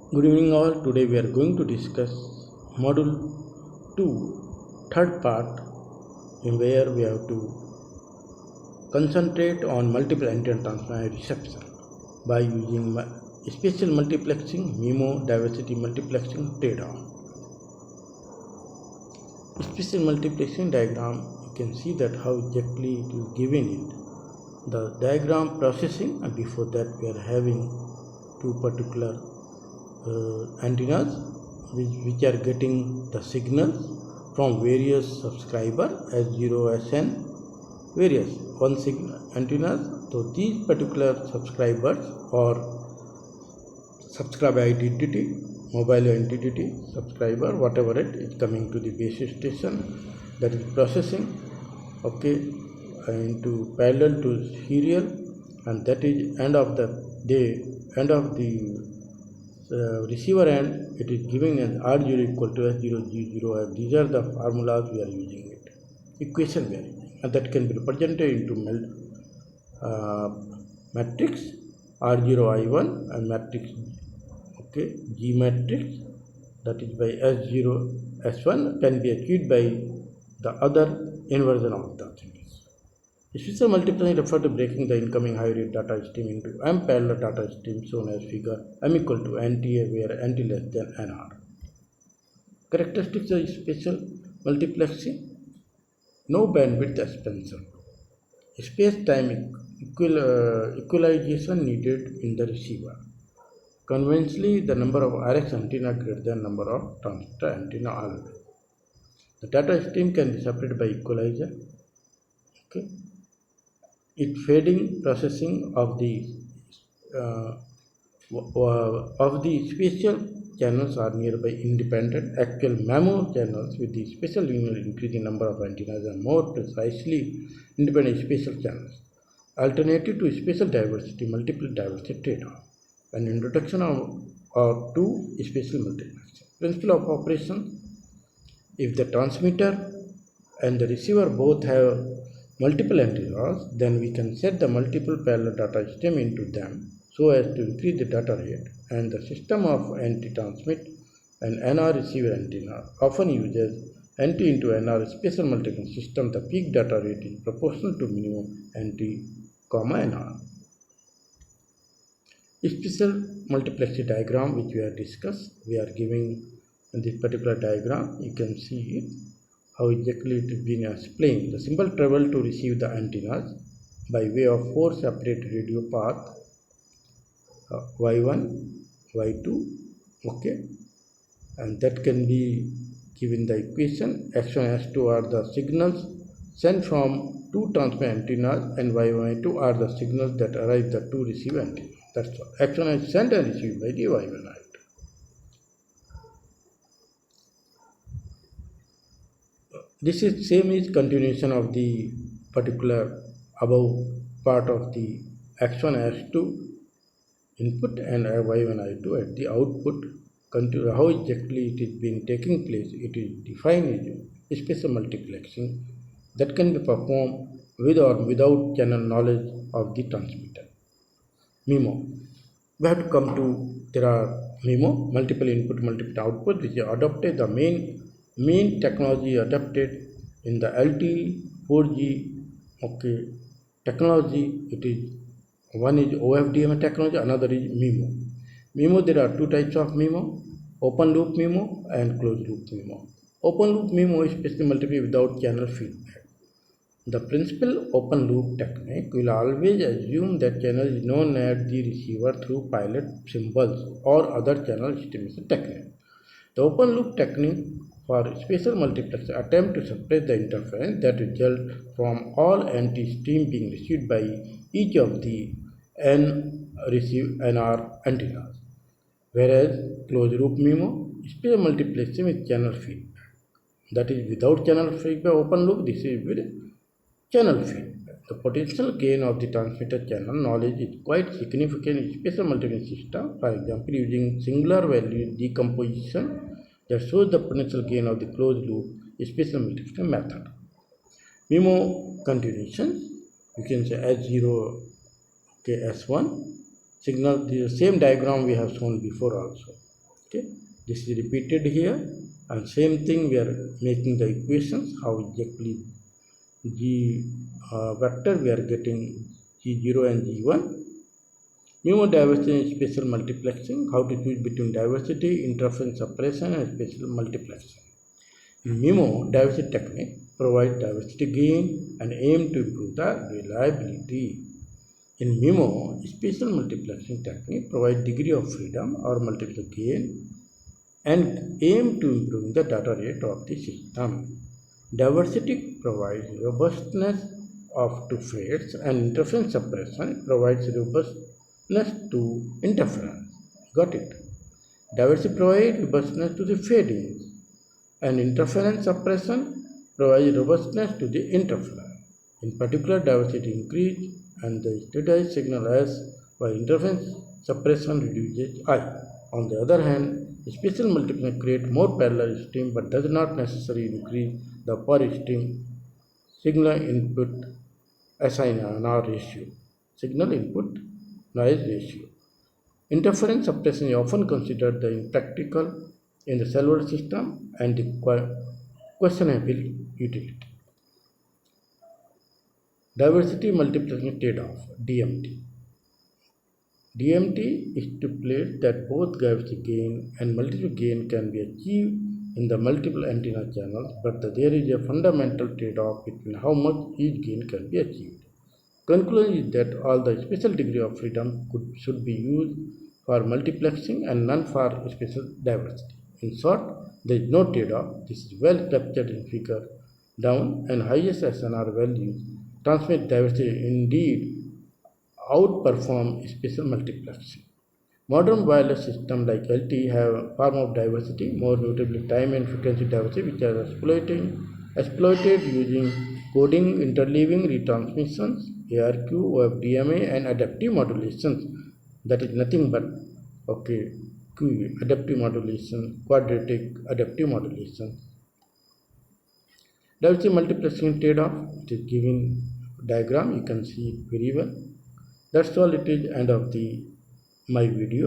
Good evening all. Today we are going to discuss module 2, third part, in where we have to concentrate on multiple antenna transfer and reception by using spatial multiplexing, MIMO, diversity multiplexing trade-off. Spatial multiplexing diagram, you can see that how exactly it is given it. The diagram processing, and before that we are having two particular antennas which are getting the signals from various subscriber S0, SN, various one signal antennas. So these particular subscribers or subscriber identity, mobile entity, subscriber, whatever it is, coming to the base station, that is processing, okay, into parallel to serial, and that is end of the day, end of the receiver end, it is giving as R0 equal to S0 G0. These are the formulas we are using it, equation we are using, and that can be represented into matrix R0 I1 and matrix, okay, G matrix, that is by S0 S1 can be achieved by the other inversion of the things. Spatial multiplexing refers to breaking the incoming high rate data stream into M parallel data stream shown as figure M equal to NTA where NT less than NR. Characteristics of spatial multiplexing: no bandwidth expansion, space-time equalization needed in the receiver. Conventionally, the number of RX antenna greater than number of transmitter antenna always. The data stream can be separated by equalizer. Okay. It fading processing of the spatial channels are nearby independent. Actual MIMO channels with the spatial linear increasing number of antennas are more precisely independent spatial channels. Alternative to spatial diversity, multiple diversity trade-off. An introduction to spatial multiplexing. Principle of operation: if the transmitter and the receiver both have multiple antennas, then we can set the multiple parallel data stream into them so as to increase the data rate, and the system of NT transmit and NR receiver antenna often uses NT into NR spatial multiplexing system. The peak data rate is proportional to minimum NT, NR. Spatial multiplexing diagram which we have discussed, we are giving in this particular diagram, you can see it, how exactly it is being explained. The symbol travel to receive the antennas by way of four separate radio paths, Y1, Y2, okay, and that can be given the equation. X1, X2 are the signals sent from two transmit antennas, and Y1, Y2 are the signals that arrive the two receive antennas. That's all. X1 is sent and received by the Y1, Y2. This is same is continuation of the particular above part of the X1, X2 input and Y1, I2 at the output. How exactly it is being taking place, it is defined as spatial multiplexing that can be performed with or without channel knowledge of the transmitter. MIMO. We have to come to, there are MIMO, multiple input, multiple output, which is adopted, the main technology adopted in the LTE 4G, okay, technology. It is one is OFDM technology, another is MIMO. MIMO, there are two types of MIMO: open loop MIMO and closed loop MIMO. Open loop MIMO is spatial multiplexing without channel feedback. The principal open loop technique will always assume that channel is known at the receiver through pilot symbols or other channel estimation technique. The open loop technique for spatial multiplexing attempt to suppress the interference that results from all anti-stream being received by each of the NR antennas, whereas closed loop MIMO spatial multiplexing with channel feedback. That is without channel feedback. Open loop, this is with channel feedback. The potential gain of the transmitter channel knowledge is quite significant in spatial multiplexing system. For example, using singular value decomposition that shows the potential gain of the closed loop spatial multiplexing method. MIMO continuation, you can say S0, okay, S1 signal, the same diagram we have shown before also. Okay, this is repeated here, and same thing we are making the equations how exactly g vector we are getting g0 and g1. MIMO diversity and spatial multiplexing, how to choose between diversity, interference suppression, and spatial multiplexing. In MIMO, diversity technique provides diversity gain and aim to improve the reliability. In MIMO, spatial multiplexing technique provides degree of freedom or multiple gain and aim to improving the data rate of the system. Diversity provides robustness of to fades, and interference suppression provides robustness to interference. Got it? Diversity provides robustness to the fadings, and interference suppression provides robustness to the interference. In particular, diversity increase and the sterilized signal S, while interference suppression reduces I. On the other hand, spatial multiplexing creates more parallel stream but does not necessarily increase the per stream signal input SINR ratio. Signal input noise ratio. Interference suppression is often considered the impractical in the cellular system and the questionable utility. Diversity multiplexing trade-off DMT. DMT is to place that both diversity gain and multiple gain can be achieved in the multiple antenna channels, but there is a fundamental trade-off between how much each gain can be achieved. Conclusion is that all the special degree of freedom should be used for multiplexing and none for spatial diversity. In short, there is no trade-off. This is well captured in figure down, and highest SNR values transmit diversity indeed outperform spatial multiplexing. Modern wireless systems like LTE have a form of diversity, more notably time and frequency diversity, which are exploited using coding, interleaving, retransmissions, ARQ, OFDMA, and adaptive modulations. That is nothing but adaptive modulation, quadratic adaptive modulation. Diversity multiplexing trade-off. It is given diagram. You can see it very well. That's all. It is end of the my video.